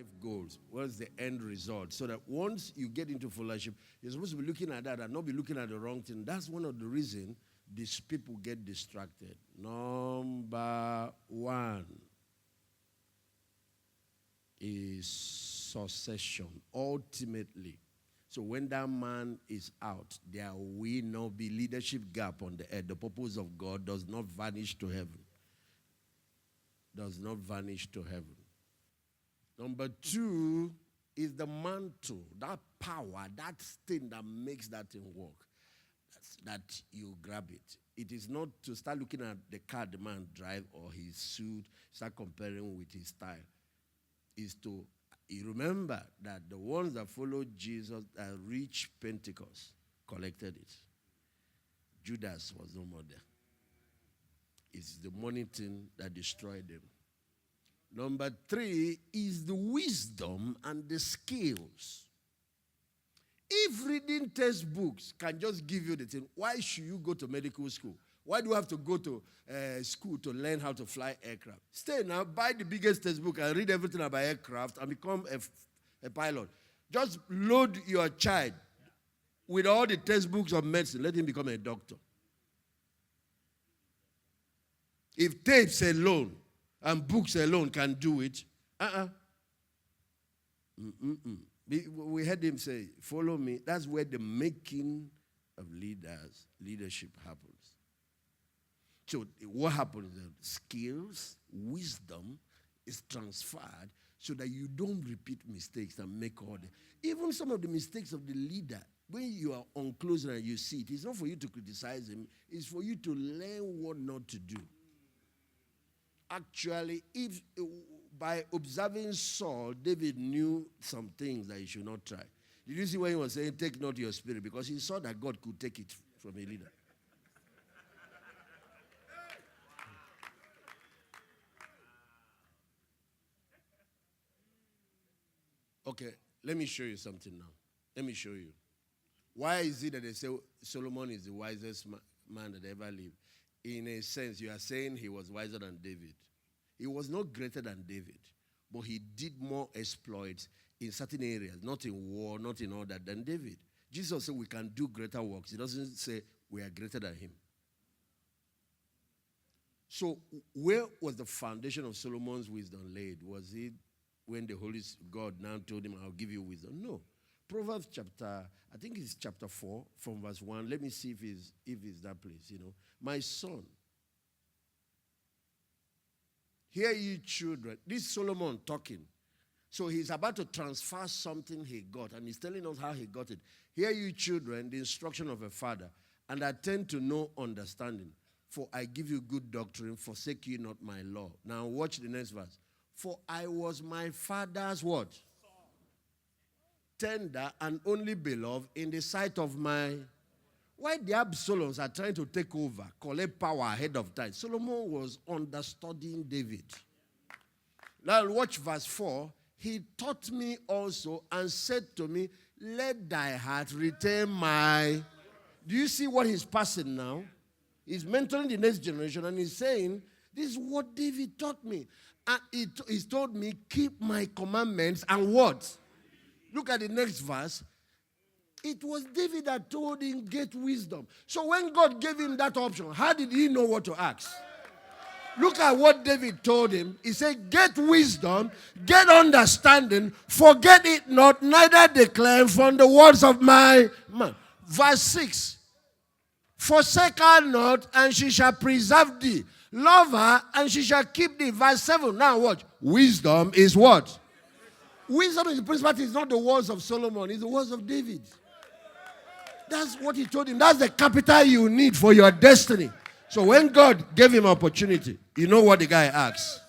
life goals. What's the end result? So that once you get into fellowship, you're supposed to be looking at that and not be looking at the wrong thing. That's one of the reasons these people get distracted. Number one is succession, ultimately. So when that man is out, there will not be leadership gap on the earth. The purpose of God does not vanish to heaven. Does not vanish to heaven. Number two is the mantle, that power, that thing that makes that thing work. That you grab it. It is not to start looking at the car the man drive or his suit, start comparing with his style. Is to you remember that the ones that followed Jesus that reached Pentecost collected it. Judas was no more there. It's the money thing that destroyed them. Number three is the wisdom and the skills. If reading textbooks can just give you the thing, why should you go to medical school? Why do you have to go to school to learn how to fly aircraft? Stay now, buy the biggest textbook and read everything about aircraft and become a pilot. Just load your child with all the textbooks of medicine. Let him become a doctor. If tapes alone and books alone can do it, we heard him say, follow me. That's where the making of leadership happens. So what happens is skills, wisdom is transferred so that you don't repeat mistakes and make all the... Even some of the mistakes of the leader, when you are on close and you see it, it's not for you to criticize him, it's for you to learn what not to do. Actually, if by observing Saul, David knew some things that he should not try. Did you see when he was saying, take not your spirit? Because he saw that God could take it from a leader. Okay, let me show you something now. Let me show you. Why is it that they say Solomon is the wisest man that ever lived? In a sense, you are saying he was wiser than David. He was not greater than David, but he did more exploits in certain areas, not in war, not in all that, than David. Jesus said we can do greater works. He doesn't say we are greater than him. So where was the foundation of Solomon's wisdom laid? Was it when the Holy God now told him, I'll give you wisdom? No. Proverbs chapter, I think it's chapter 4 from verse 1. Let me see if it's that place, My son, hear ye children. This is Solomon talking. So he's about to transfer something he got, and he's telling us how he got it. Hear ye children, the instruction of a father, and attend to no understanding. For I give you good doctrine, forsake ye not my law. Now watch the next verse. For I was my father's what? Tender and only beloved in the sight of my... Why the Absaloms are trying to take over, collect power ahead of time? Solomon was understudying David. Now watch verse 4. He taught me also and said to me, let thy heart retain my... Do you see what he's passing now? He's mentoring the next generation and he's saying, this is what David taught me. And he's told me, keep my commandments and what? Look at the next verse. It was David that told him, get wisdom. So when God gave him that option, how did he know what to ask? Look at what David told him. He said, get wisdom, get understanding, forget it not, neither declare from the words of my mouth. Verse 6. Forsake her not, and she shall preserve thee. Love her, and she shall keep thee. Verse 7. Now watch. Wisdom is what? Wisdom is the principle. It's not the words of Solomon. It's the words of David. That's what he told him. That's the capital you need for your destiny. So when God gave him opportunity, you know what the guy asked?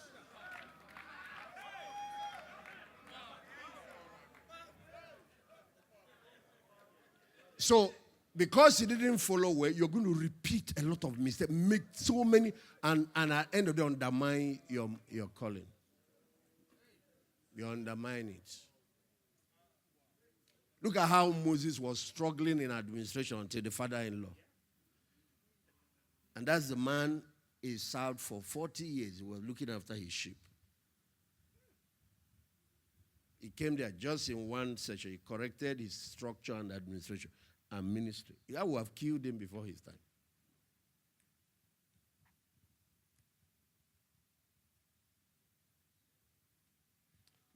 So, because he didn't follow well, you're going to repeat a lot of mistakes, make so many, and at the end of the day, undermine your calling. You undermine it. Look at how Moses was struggling in administration until the father-in-law. And that's the man he served for 40 years. He was looking after his sheep. He came there just in one session. He corrected his structure and administration and ministry. That would have killed him before his time.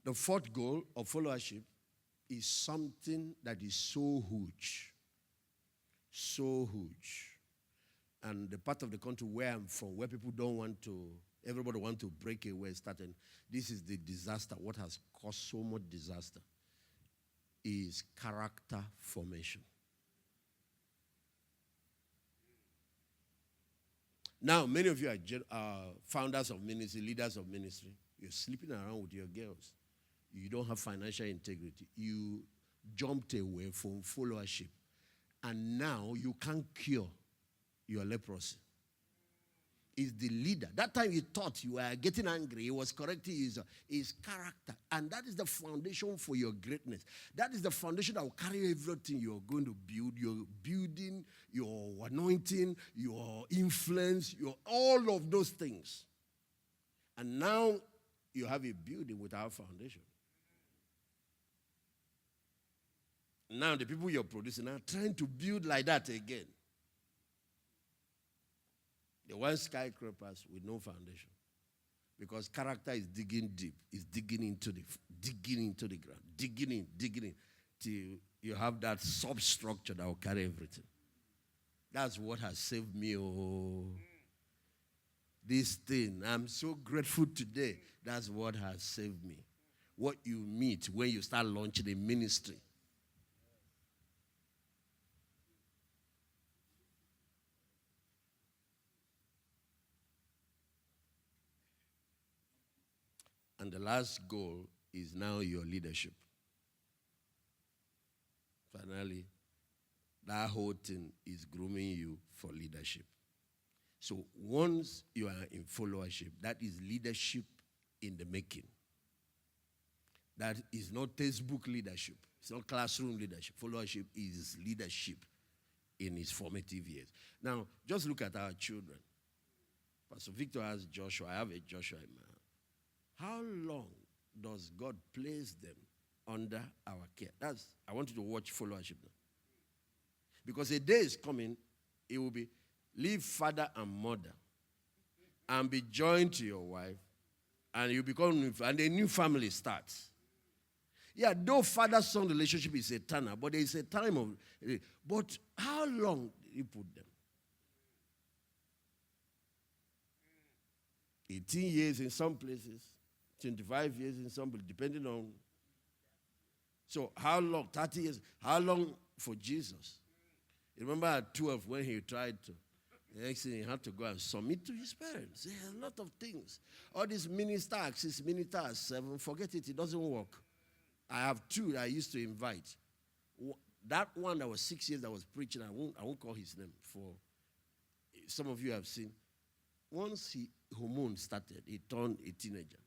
The fourth goal of followership is something that is so huge. So huge. And the part of the country where I'm from, where people don't want to, everybody wants to break away, starting. This is the disaster. What has caused so much disaster is character formation. Now, many of you are founders of ministry, leaders of ministry. You're sleeping around with your girls. You don't have financial integrity. You jumped away from followership. And now you can't cure your leprosy. Is the leader. That time you thought you were getting angry, he was correcting his character. And that is the foundation for your greatness. That is the foundation that will carry everything you're going to build. Your building, your anointing, your influence, all of those things. And now you have a building without foundation. Now the people you're producing are trying to build like that again. They want skyscrapers with no foundation. Because character is digging deep. It's digging into the ground. Digging in. Till you have that substructure that will carry everything. That's what has saved me. Oh, this thing. I'm so grateful today. That's what has saved me. What you meet when you start launching a ministry. And the last goal is now your leadership. Finally, that whole thing is grooming you for leadership. So once you are in followership, that is leadership in the making. That is not textbook leadership. It's not classroom leadership. Followership is leadership in its formative years. Now, just look at our children. Pastor Victor has Joshua. I have a Joshua in my hand. How long does God place them under our care? I want you to watch followership now. Because a day is coming, it will be leave father and mother and be joined to your wife, and you become, and a new family starts. Yeah, though father-son relationship is eternal, but there is a time of, but how long did you put them? 18 years in some places. 25 years in some, depending on. So how long? 30 years. How long for Jesus? Remember at 12 when he tried to. The next thing he had to go and submit to his parents. There are a lot of things. All these minister acts, minister at 7, forget it. It doesn't work. I have 2 that I used to invite. That one that was 6 years that was preaching, I won't call his name. For some of you have seen. Once hormones started, he turned a teenager.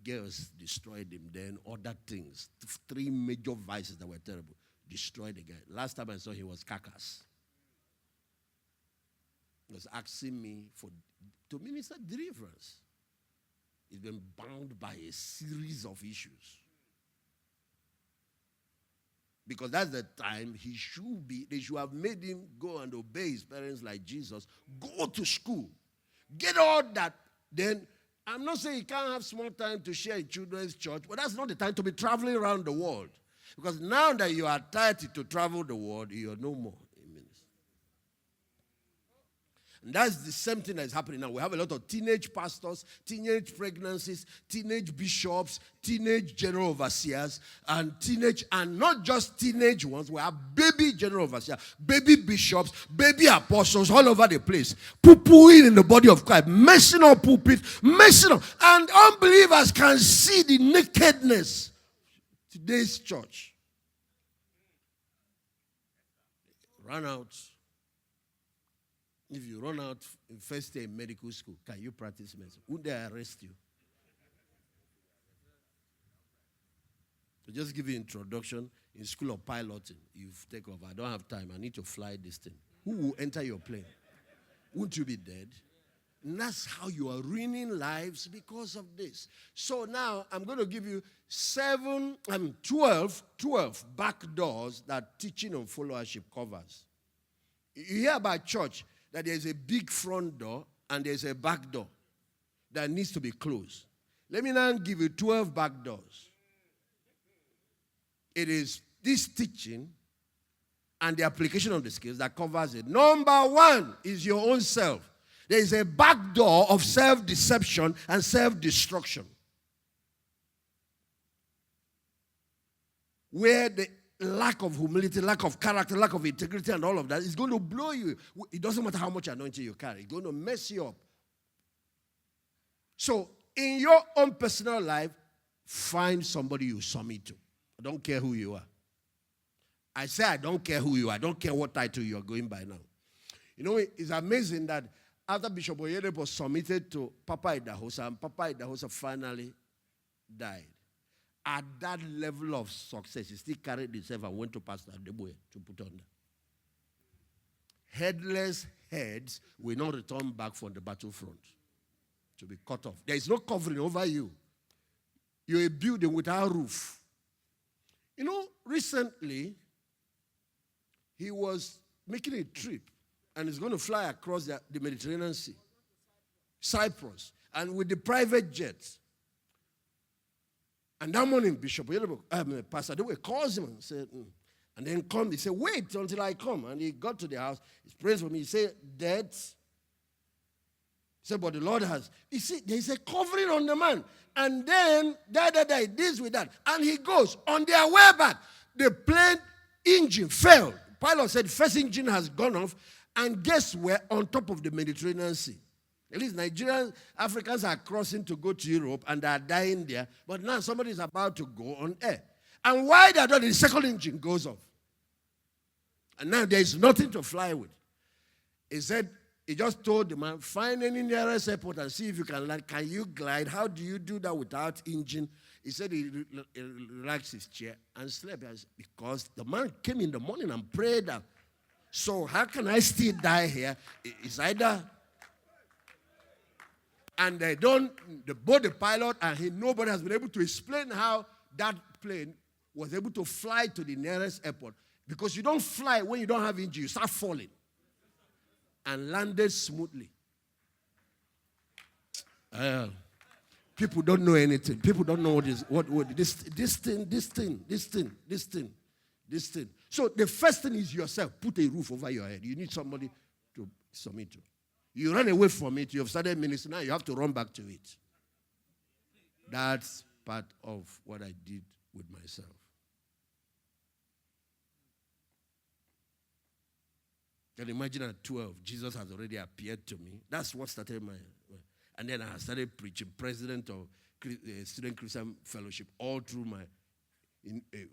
Girls destroyed him, then other things. 3 major vices that were terrible. Destroyed the guy. Last time I saw him, he was carcass. He was asking me to minister deliverance. He's been bound by a series of issues. Because that's the time they should have made him go and obey his parents like Jesus. Go to school. Get all that, then I'm not saying you can't have small time to share in children's church, but that's not the time to be traveling around the world. Because now that you are tired to travel the world, you're no more in ministry. And that's the same thing that is happening now. We have a lot of teenage pastors, teenage pregnancies, teenage bishops, teenage general overseers, and not just teenage ones. We have baby general overseers, baby bishops, baby apostles all over the place. Poo-pooing in the body of Christ, messing up pulpits, messing up. And unbelievers can see the nakedness of today's church. Run out. If you run out in first year in medical school, can you practice medicine? Would they arrest you? To just give you introduction, in school of piloting, you take off. I don't have time. I need to fly this thing. Who will enter your plane? Won't you be dead? And that's how you are ruining lives because of this. So now I'm going to give you 12 back doors that teaching on followership covers. You hear about church that there's a big front door and there's a back door that needs to be closed. Let me now give you 12 back doors. It is this teaching and the application of the skills that covers it. Number one is your own self. There is a back door of self-deception and self-destruction, where the lack of humility, lack of character, lack of integrity, and all of that is going to blow you. It doesn't matter how much anointing you carry. It's going to mess you up. So, in your own personal life, find somebody you submit to. I don't care who you are. I say I don't care who you are. I don't care what title you are going by now. You know, it's amazing that after Bishop Ogbueli was submitted to Papa Idahosa, and Papa Idahosa finally died. At that level of success, he still carried himself and went to Pastor David Ogbueli to put on. Headless heads will not return back from the battlefront to be cut off. There is no covering over you. You're a building without roof. You know, recently, he was making a trip and he's going to fly across the Mediterranean Sea, Cyprus, and with the private jets. And that morning, Pastor David calls him and said, and then come. He said, wait until I come. And he got to the house. He prays for me. He said, Dad. He said, but the Lord has. You see, there's a covering on the man. And then, this with that. And he goes. On their way back, the plane engine failed. The pilot said, first engine has gone off. And guess where? On top of the Mediterranean Sea. At least Nigerian Africans are crossing to go to Europe and they are dying there. But now somebody is about to go on air. And why they are done, the second engine goes off. And now there is nothing to fly with. He said, he just told the man, find any nearest airport and see if you can land. Can you glide? How do you do that without engine? He said he relaxed his chair and slept. Because the man came in the morning and prayed that. So how can I still die here? It's either, and they don't, both the pilot and nobody has been able to explain how that plane was able to fly to the nearest airport. Because you don't fly when you don't have engine, you start falling. And landed smoothly. People don't know anything. People don't know this thing. So the first thing is yourself. Put a roof over your head. You need somebody to submit to. You run away from it. You have started ministry. Now you have to run back to it. That's part of what I did with myself. Can you imagine at 12, Jesus has already appeared to me. That's what started my. And then I started preaching, president of Student Christian Fellowship, all through my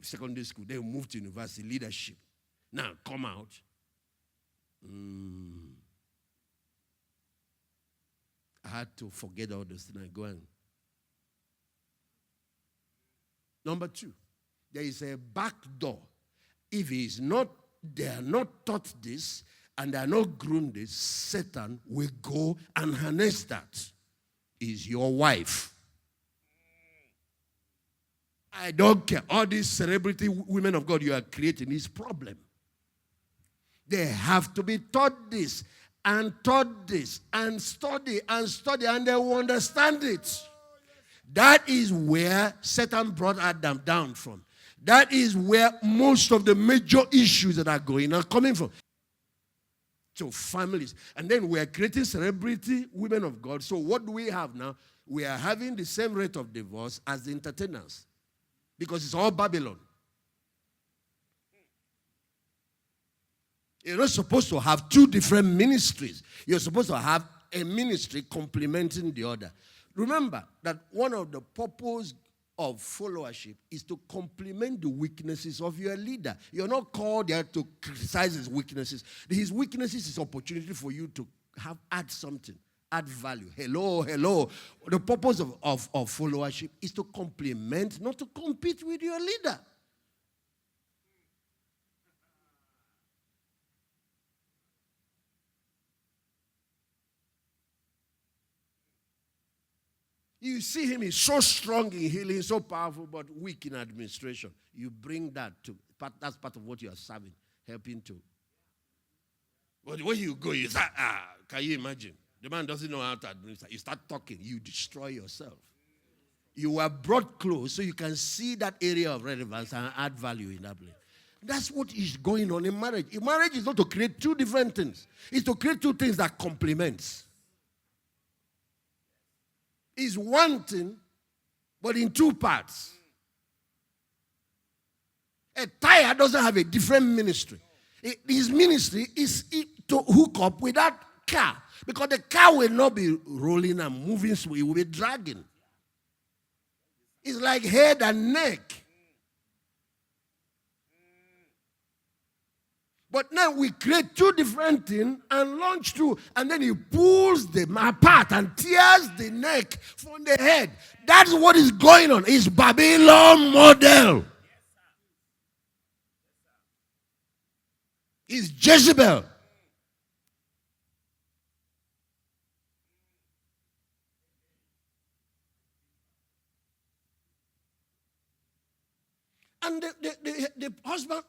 secondary school. Then moved to university, leadership. Now, come out. I had to forget all those things and go on. Number 2, there is a back door. If they are not taught this, and they are not groomed this, Satan will go and harness that. Is your wife. I don't care. All these celebrity women of God you are creating is problem. They have to be taught this and study, and they will understand it. That is where Satan brought Adam down from. That is where most of the major issues that are going are coming from. So families. And then we are creating celebrity women of God. So what do we have now? We are having the same rate of divorce as the entertainers. Because it's all Babylon. You're not supposed to have 2 different ministries. You're supposed to have a ministry complementing the other. Remember that one of the purposes of followership is to complement the weaknesses of your leader. You're not called there to criticize his weaknesses. His weaknesses is opportunity for you to add something, add value. Hello. The purpose of followership is to complement, not to compete with your leader. You see him, he's so strong in healing, so powerful, but weak in administration. You bring that to, that's part of what you are serving, helping to. But when you go, you start, can you imagine? The man doesn't know how to administer. You start talking, you destroy yourself. You were brought close so you can see that area of relevance and add value in that place. That's what is going on in marriage. In marriage is not to create two different things. It's to create two things that complement. It's one thing, but in two parts. A tire doesn't have a different ministry. His ministry is to hook up with that car. Because the car will not be rolling and moving, so it will be dragging. It's like head and neck. But now we create two different things and launch two. And then he pulls them apart and tears the neck from the head. That's what is going on. It's Babylon model. It's Jezebel. And the husband,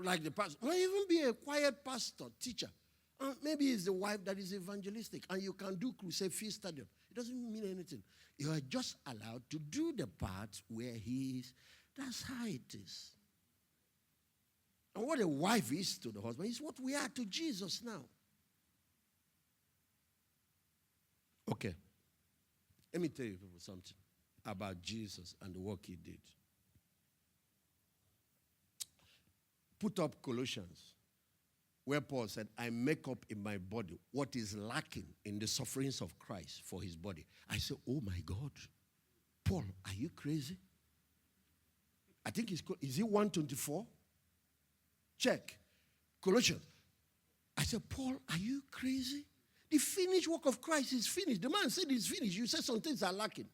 like the pastor, might even be a quiet pastor, teacher. Maybe it's the wife that is evangelistic, and you can do crusade feast stadium. It doesn't mean anything. You are just allowed to do the part where he is. That's how it is. And what a wife is to the husband is what we are to Jesus now. Okay. Let me tell you people something about Jesus and the work he did. Put up Colossians, where Paul said, I make up in my body what is lacking in the sufferings of Christ for his body. I said, oh my God. Paul, are you crazy? I think is it 124? Check. Colossians. I said, Paul, are you crazy? The finished work of Christ is finished. The man said it's finished. You said some things are lacking.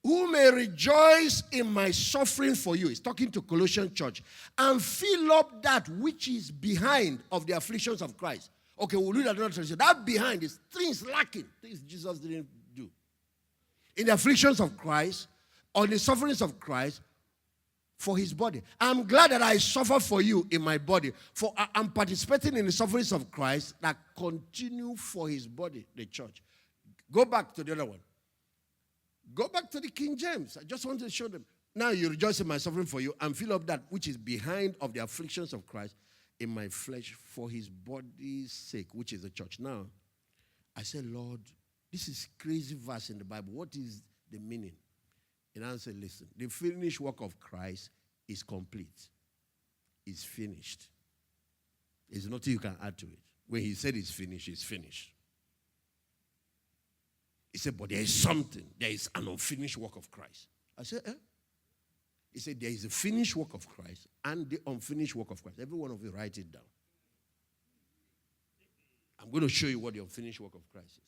Who may rejoice in my suffering for you. He's talking to Colossian church. And fill up that which is behind of the afflictions of Christ. Okay, we'll read another translation. That behind is things lacking. Things Jesus didn't do. In the afflictions of Christ, or the sufferings of Christ, for his body. I'm glad that I suffer for you in my body. For I'm participating in the sufferings of Christ that continue for his body, the church. Go back to the other one. Go back to the King James. I just want to show them. Now you rejoice in my suffering for you and fill up that which is behind of the afflictions of Christ in my flesh for his body's sake, which is the church. Now, I said, Lord, this is crazy verse in the Bible. What is the meaning? And I said, listen, the finished work of Christ is complete. It's finished. There's nothing you can add to it. When he said it's finished, it's finished. He said, but there is something. There is an unfinished work of Christ. I said, eh? He said, there is a finished work of Christ and the unfinished work of Christ. Every one of you write it down. I'm going to show you what the unfinished work of Christ is.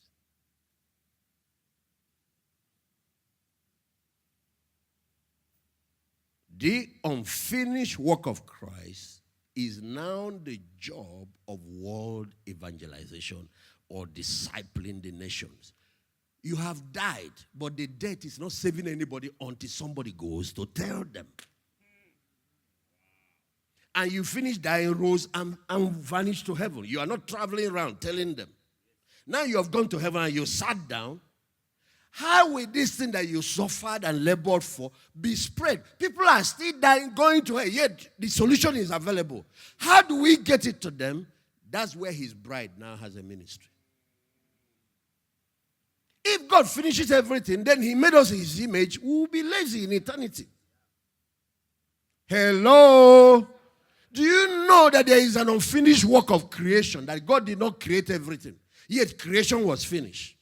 The unfinished work of Christ is now the job of world evangelization or discipling the nations. You have died, but the death is not saving anybody until somebody goes to tell them. And you finish dying, rose, and vanished to heaven. You are not traveling around telling them. Now you have gone to heaven and you sat down. How will this thing that you suffered and labored for be spread? People are still dying, going to hell, yet the solution is available. How do we get it to them? That's where his bride now has a ministry. If God finishes everything, then he made us his image, we will be lazy in eternity. Hello? Do you know that there is an unfinished work of creation, that God did not create everything, yet creation was finished?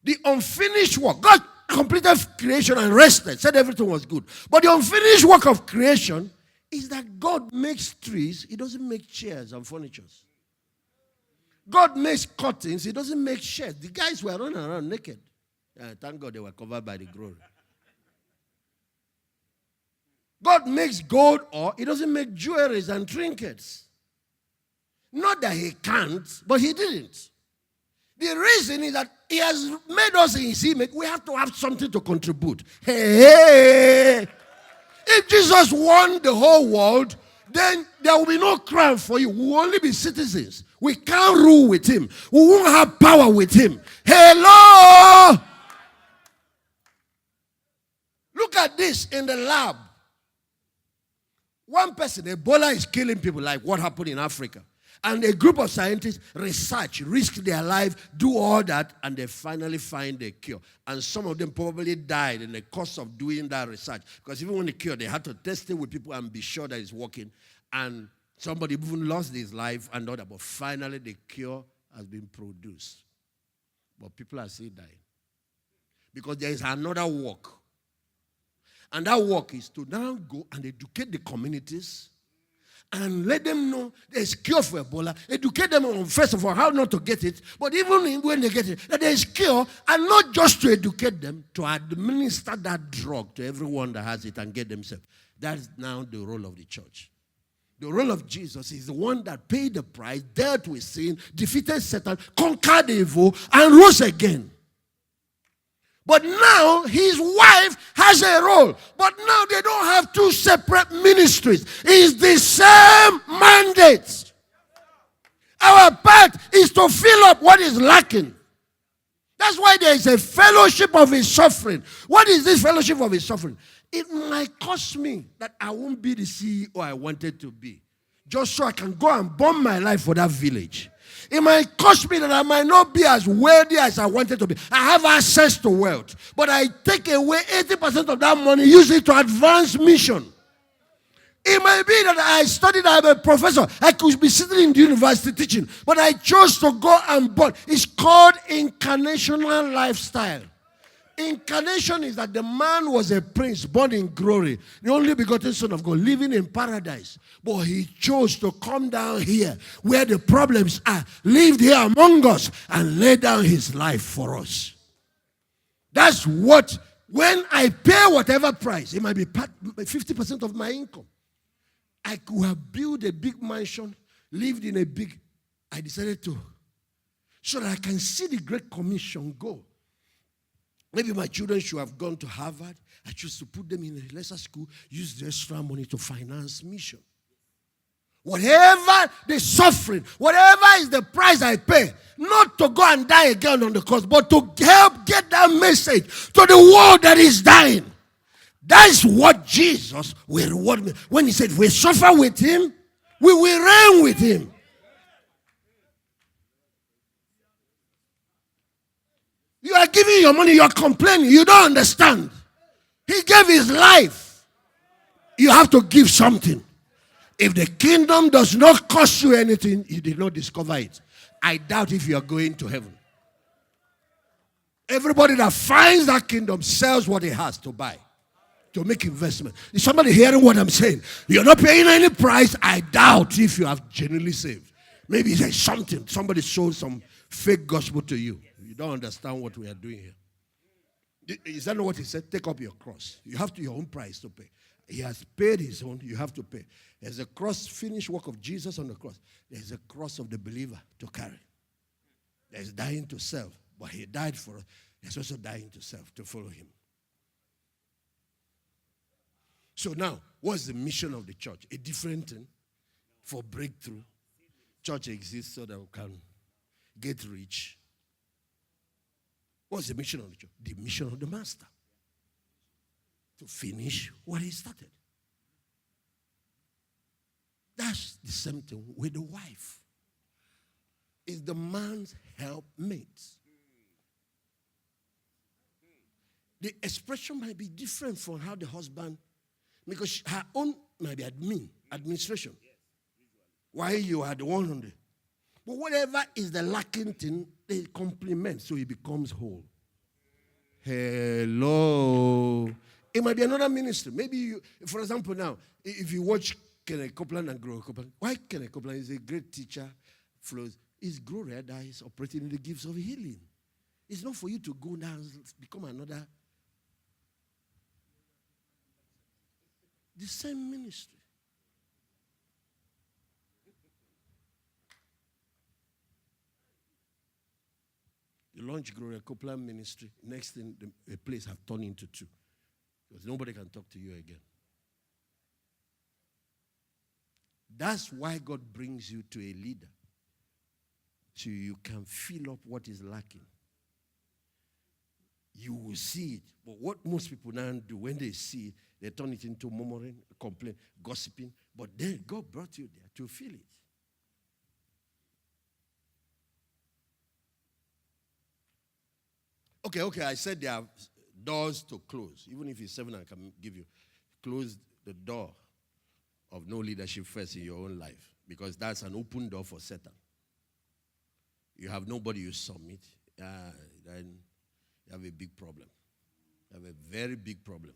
The unfinished work, God completed creation and rested, said everything was good. But the unfinished work of creation is that God makes trees, he doesn't make chairs and furniture. God makes curtains, he doesn't make sheds. The guys were running around naked. Thank God they were covered by the glory. God makes gold ore, he doesn't make jewelries and trinkets. Not that he can't, but he didn't. The reason is that he has made us in his image. We have to have something to contribute. Hey. If Jesus won the whole world, then there will be no crown for you. We will only be citizens. We can't rule with him. We won't have power with him. Hello! Look at this in the lab. One person, Ebola is killing people like what happened in Africa. And a group of scientists research, risk their life, do all that, and they finally find a cure. And some of them probably died in the course of doing that research. Because even when the cure, they had to test it with people and be sure that it's working. And somebody even lost his life and all that. But finally, the cure has been produced. But people are still dying. Because there is another work. And that work is to now go and educate the communities and let them know there's cure for Ebola. Educate them on, first of all, how not to get it. But even when they get it, that there's cure. And not just to educate them, to administer that drug to everyone that has it and get themselves. That's now the role of the church. The role of Jesus is the one that paid the price, dealt with sin, defeated Satan, conquered evil, and rose again. But now his wife has a role. But now they don't have two separate ministries. It's the same mandate. Our part is to fill up what is lacking. That's why there is a fellowship of his suffering. What is this fellowship of his suffering? It might cost me that I won't be the CEO I wanted to be, just so I can go and burn my life for that village. It might cost me that I might not be as wealthy as I wanted to be. I have access to wealth, but I take away 80% of that money, use it to advance mission. It might be that I studied, I'm a professor. I could be sitting in the university teaching, but I chose to go and burn. It's called incarnational lifestyle. Incarnation is that the man was a prince born in glory, the only begotten son of God, living in paradise. But he chose to come down here where the problems are, lived here among us, and lay down his life for us. That's what, when I pay whatever price, it might be 50% of my income. I could have built a big mansion, lived in a big, I decided to, so that I can see the Great Commission go. Maybe my children should have gone to Harvard. I choose to put them in a lesser school, use the extra money to finance mission. Whatever the suffering, whatever is the price I pay, not to go and die again on the cross, but to help get that message to the world that is dying. That's what Jesus will reward me. When he said, we suffer with him, we will reign with him. You are giving your money, you are complaining, you don't understand. He gave his life. You have to give something. If the kingdom does not cost you anything, you did not discover it. I doubt if you are going to heaven. Everybody that finds that kingdom sells what he has to buy, to make investment. Is somebody hearing what I'm saying? You're not paying any price. I doubt if you have genuinely saved. Maybe there's something. Somebody sold some fake gospel to you. You don't understand what we are doing here. Is that not what he said? Take up your cross. You have your own price to pay. He has paid his own. You have to pay. There's a cross, finished work of Jesus on the cross. There's a cross of the believer to carry. There's dying to self. But he died for us. There's also dying to self to follow him. So now, what's the mission of the church? A different thing for breakthrough. Church exists so that we can get rich. What's the mission of the church? The mission of the master. To finish what he started. That's the same thing with the wife. Is the man's helpmate. The expression might be different from how the husband, because her own might be administration. While you are the one on the. But whatever is the lacking thing, they complement so he becomes whole. Hello. It might be another ministry. Maybe you, for example, now, if you watch Kenneth Copeland and Gloria Copeland, why Kenneth Copeland is a great teacher, flows, it's Gloria that is operating in the gifts of healing. It's not for you to go now and become another. The same ministry. You launch Gloria Copeland Ministry. Next thing, the place have turned into two. Because nobody can talk to you again. That's why God brings you to a leader. So you can fill up what is lacking. You will see it. But what most people now do, when they see it, they turn it into murmuring, complaint, gossiping. But then God brought you there to feel it. Okay, I said there are doors to close. Even if it's 7, I can give you. Close the door of no leadership first in your own life. Because that's an open door for Satan. You have nobody you submit. Then you have a big problem. You have a very big problem.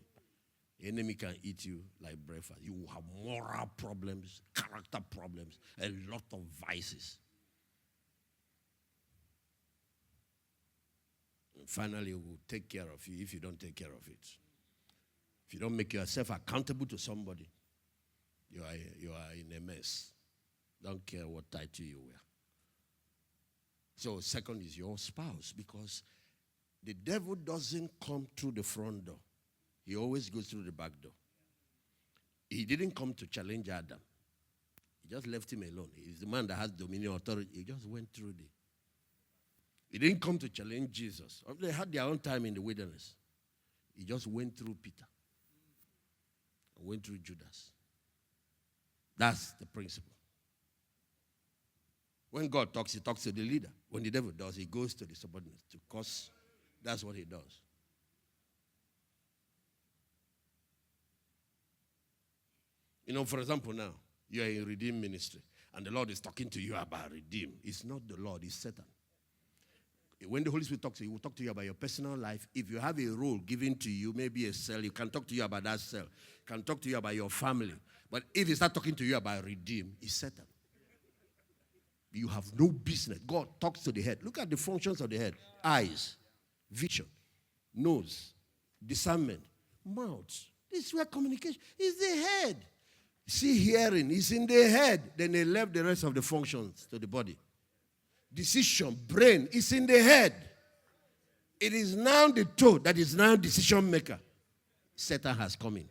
The enemy can eat you like breakfast. You will have moral problems, character problems, a lot of vices. And finally, it will take care of you if you don't take care of it. If you don't make yourself accountable to somebody, you are in a mess. Don't care what title you wear. So second is your spouse, because the devil doesn't come through the front door. He always goes through the back door. He didn't come to challenge Adam. He just left him alone. He's the man that has dominion authority. He just went through the. He didn't come to challenge Jesus. They had their own time in the wilderness. He just went through Peter. And went through Judas. That's the principle. When God talks, he talks to the leader. When the devil does, he goes to the subordinates. Because that's what he does. You know, for example, now, you are in Redeem ministry, and the Lord is talking to you about Redeem. It's not the Lord, it's Satan. When the Holy Spirit talks to you, he will talk to you about your personal life. If you have a role given to you, maybe a cell, he can talk to you about that cell. He can talk to you about your family. But if he starts talking to you about Redeem, it's Satan. You have no business. God talks to the head. Look at the functions of the head. Eyes, vision, nose, discernment, mouth. This is where communication is the head. See, hearing is in the head. Then they left the rest of the functions to the body. Decision, brain is in the head. It is now the toe that is now decision maker. Satan has come in.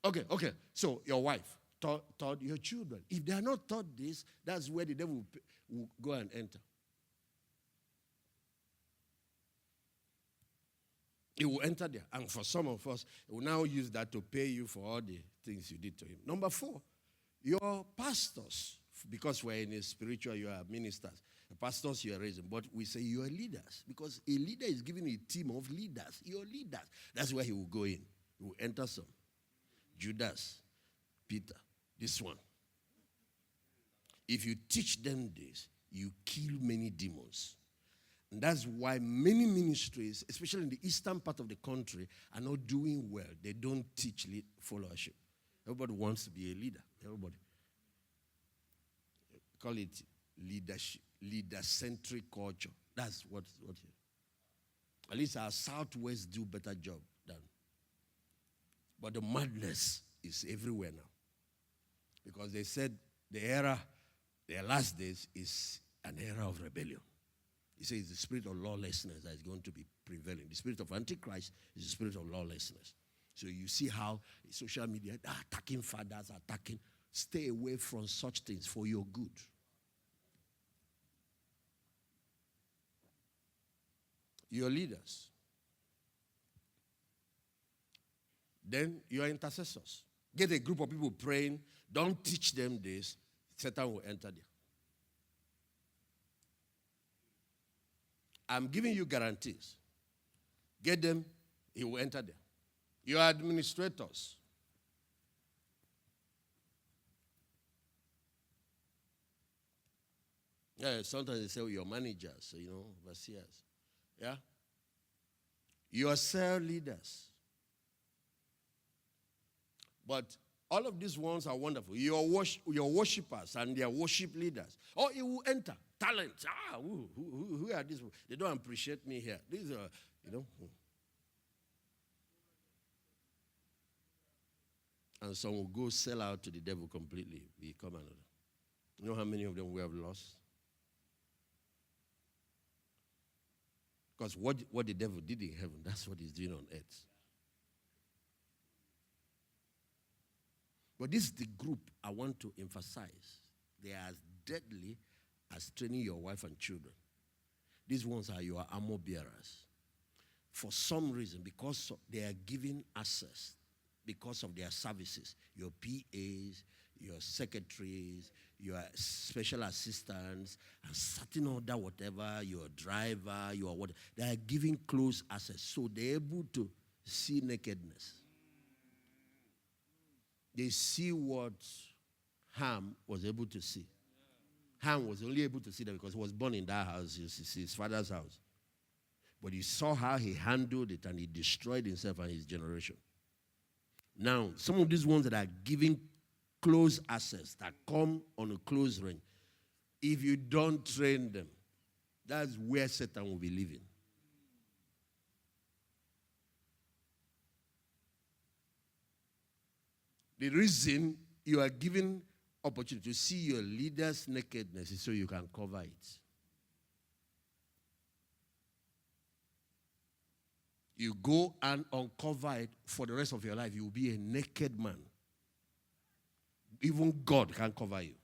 Okay. So your wife taught your children. If they are not taught this, that's where the devil will go and enter. He will enter there. And for some of us, he will now use that to pay you for all the things you did to him. Number 4, your pastors, because we're in a spiritual, you are ministers. The pastors you are raising, but we say you are leaders. Because a leader is given a team of leaders. Your leaders. That's where he will go in. He will enter some. Judas, Peter, this one. If you teach them this, you kill many demons. And that's why many ministries, especially in the eastern part of the country, are not doing well. They don't teach followership. Everybody wants to be a leader. Everybody. Call it leadership, leader-centric culture. That's what at least our Southwest do better job than. But the madness is everywhere now. Because they said their last days is an era of rebellion. He says the spirit of lawlessness that is going to be prevailing. The spirit of Antichrist is the spirit of lawlessness. So you see how social media are attacking fathers, attacking. Stay away from such things for your good. Your leaders. Then your intercessors. Get a group of people praying. Don't teach them this. Satan will enter there. I'm giving you guarantees. Get them, he will enter there. Your administrators. Yeah, sometimes they say your managers, overseers. Yeah? Your cell leaders. But all of these ones are wonderful. Your worshipers and their worship leaders. Oh, it will enter. Talents. Who are these? They don't appreciate me here. These are, And some will go sell out to the devil completely. Become another. You know how many of them we have lost? Because what the devil did in heaven, that's what he's doing on earth. But this is the group I want to emphasize. They are as deadly as training your wife and children. These ones are your armor bearers. For some reason, because they are giving access, because of their services, your PAs, your secretaries, your special assistants, and certain other whatever, your driver, your what, they are giving close access. So they're able to see nakedness. They see what Ham was able to see. Ham was only able to see that because he was born in that house, his father's house. But he saw how he handled it and he destroyed himself and his generation. Now, some of these ones that are giving close access, that come on a close range, if you don't train them, that's where Satan will be living. The reason you are given opportunity to see your leader's nakedness is so you can cover it. You go and uncover it for the rest of your life. You will be a naked man. Even God can't cover you.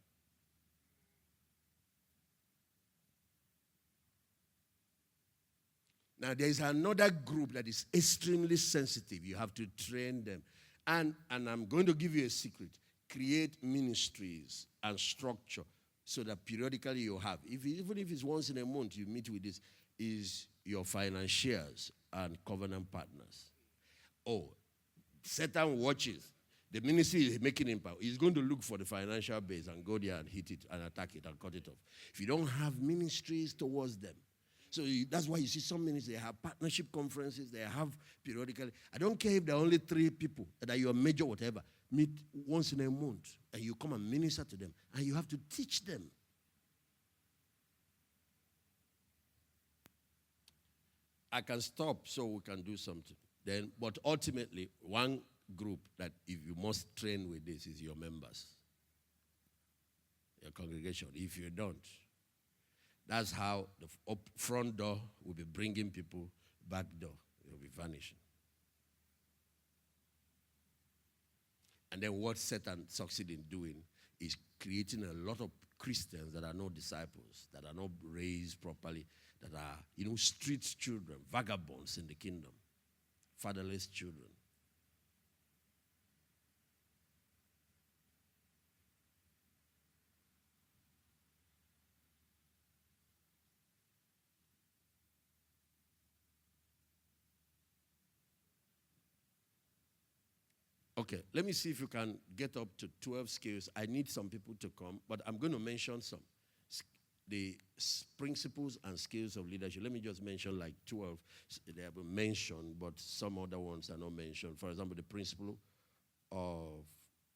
Now, there is another group that is extremely sensitive. You have to train them. And I'm going to give you a secret. Create ministries and structure so that periodically you have. Even if it's once in a month you meet with this, is your financiers and covenant partners. Oh, Satan watches. The ministry is making impact. He's going to look for the financial base and go there and hit it and attack it and cut it off. If you don't have ministries towards them, so that's why you see some ministries, they have partnership conferences, they have periodically. I don't care if there are only 3 people that you are major whatever. Meet once in a month and you come and minister to them and you have to teach them. I can stop so we can do something. Then, but ultimately, one group that if you must train with this is your members, your congregation. If you don't, that's how the front door will be bringing people, back door will be vanishing. And then what Satan succeeds in doing is creating a lot of Christians that are not disciples, that are not raised properly, that are, street children, vagabonds in the kingdom, fatherless children. Okay, let me see if you can get up to 12 skills. I need some people to come, but I'm going to mention some. The principles and skills of leadership. Let me just mention like 12. They have been mentioned, but some other ones are not mentioned. For example, the principle of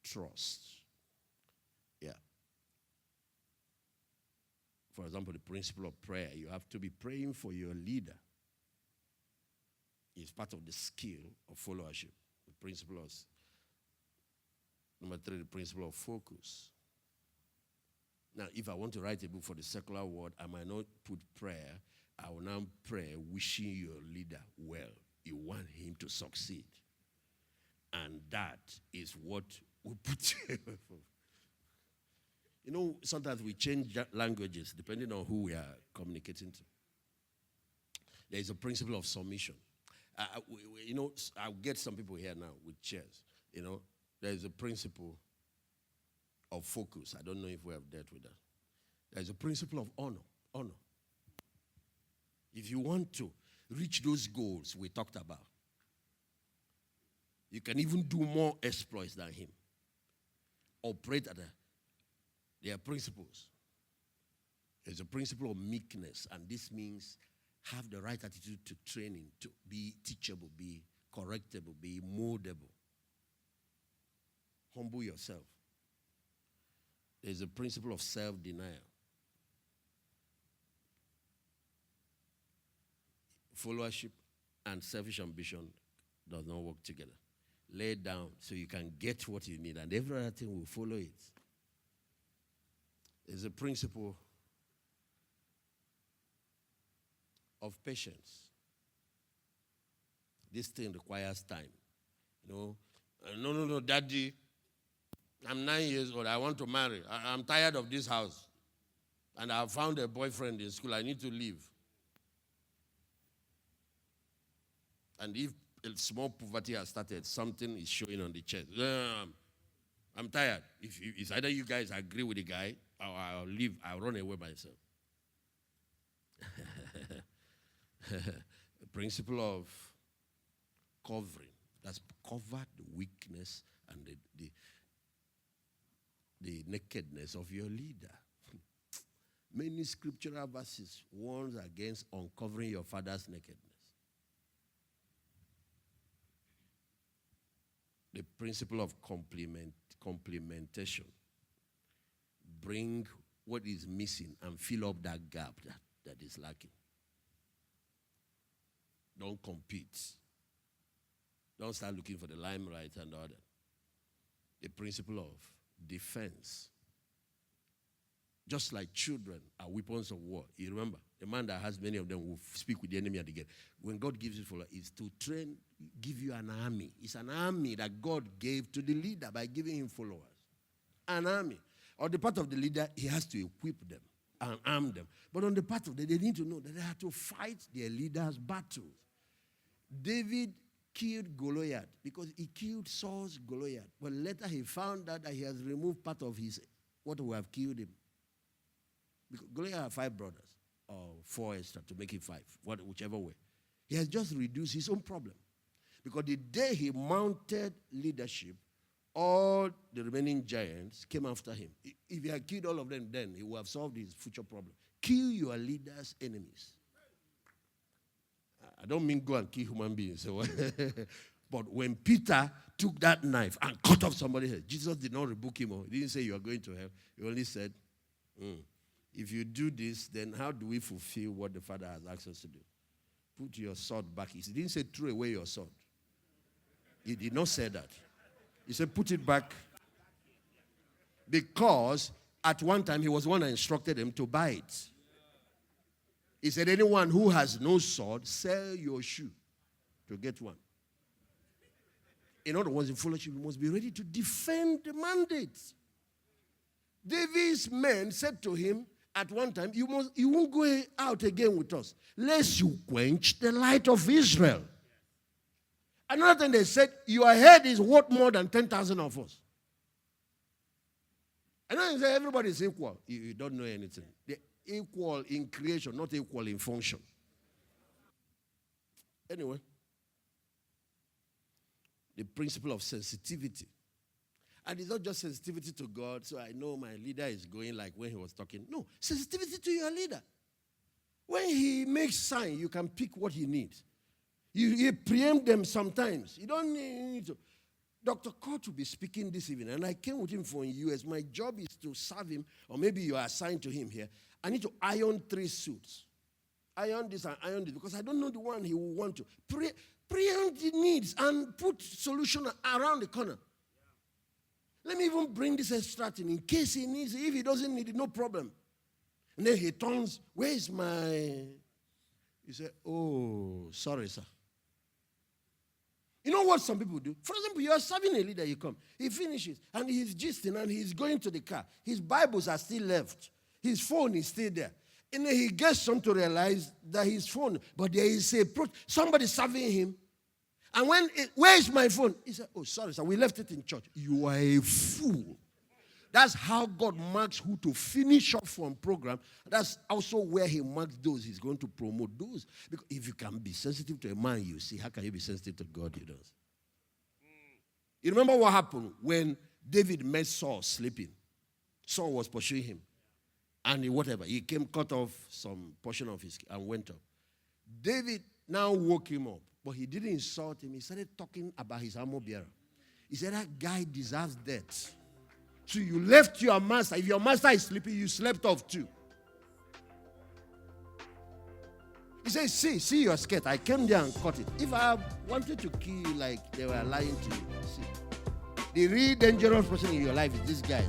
trust. Yeah. For example, the principle of prayer. You have to be praying for your leader. It's part of the skill of followership. The principle of Number 3, the principle of focus. Now, if I want to write a book for the secular world, I might not put prayer. I will now pray wishing your leader well. You want him to succeed. And that is what we put sometimes we change languages depending on who we are communicating to. There is a principle of submission. I'll get some people here now with chairs. There is a principle of focus. I don't know if we have dealt with that. There is a principle of honor. Honor. If you want to reach those goals we talked about, you can even do more exploits than him. Operate at their principles. There's a principle of meekness, and this means have the right attitude to training, to be teachable, be correctable, be moldable. Humble yourself. There's a principle of self-denial. Followership and selfish ambition does not work together. lay down so you can get what you need, and every other thing will follow it. There's a principle of patience. This thing requires time. No, Daddy, I'm 9 years old. I want to marry. I'm tired of this house. And I found a boyfriend in school. I need to leave. And if a small poverty has started, something is showing on the chest. I'm tired. If either you guys agree with the guy, or I'll leave. I'll run away myself. The principle of covering. That's covered the weakness and the nakedness of your leader. Many scriptural verses warns against uncovering your father's nakedness. The principle of complementation. Bring what is missing and fill up that gap that is lacking. Don't compete. Don't start looking for the limelight and all that. The principle of defense. Just like children are weapons of war. You remember, the man that has many of them will speak with the enemy at the gate. When God gives it for you, is to train, give you an army. It's an army that God gave to the leader by giving him followers. An army. On the part of the leader, he has to equip them and arm them. But on the part of them, they need to know that they have to fight their leader's battles. David killed Goliath because he killed Saul's Goliath. But later he found out that he has removed part of his, what would have killed him. Because Goliath had 5 brothers, or 4 extra to make it 5, whichever way. He has just reduced his own problem. Because the day he mounted leadership, all the remaining giants came after him. If he had killed all of them, then he would have solved his future problem. Kill your leader's enemies. I don't mean go and kill human beings. But when Peter took that knife and cut off somebody's head, Jesus did not rebuke him. He didn't say you are going to hell. He only said, if you do this, then how do we fulfill what the Father has asked us to do? Put your sword back. He didn't say throw away your sword. He did not say that. He said put it back. Because at one time he was the one that instructed him to buy it. He said, anyone who has no sword, sell your shoe to get one. In other words, in fellowship, you must be ready to defend the mandate. David's men said to him at one time, you won't go out again with us, lest you quench the light of Israel. Another thing they said, your head is worth more than 10,000 of us. I know you say everybody is equal. You don't know anything. They're equal in creation, not equal in function. Anyway, the principle of sensitivity. And it's not just sensitivity to God, so I know my leader is going like when he was talking. No, sensitivity to your leader. When he makes sign, you can pick what he needs. You preempt them sometimes. You don't need to. Dr. Kurt will be speaking this evening, and I came with him from US. My job is to serve him, or maybe you are assigned to him here. I need to iron 3 suits. Iron this and iron this, because I don't know the one he will want to. Preempt the needs and put solution around the corner. Let me even bring this extra thing in case he needs it. If he doesn't need it, no problem. And then he turns, where is my... He said, oh, sorry, sir. You know what some people do? For example, you are serving a leader, you come. He finishes, and he's gisting, and he's going to the car. His Bibles are still left. His phone is still there. And then he gets some to realize that his phone, but there is somebody serving him. And where is my phone? He said, oh, sorry, sir, we left it in church. You are a fool. That's how God marks who to finish off from program. That's also where he marks those he's going to promote. Those. Because if you can be sensitive to a man you see, how can you be sensitive to God you don't? You remember what happened when David met Saul sleeping? Saul was pursuing him. And he came cut off some portion of his and went up. David now woke him up. But he didn't insult him. He started talking about his armor bearer. He said, that guy deserves death. So you left your master. If your master is sleeping, you slept off too. He says, see your skirt. I came there and cut it. If I wanted to kill you like they were lying to you, see. The real dangerous person in your life is this guy.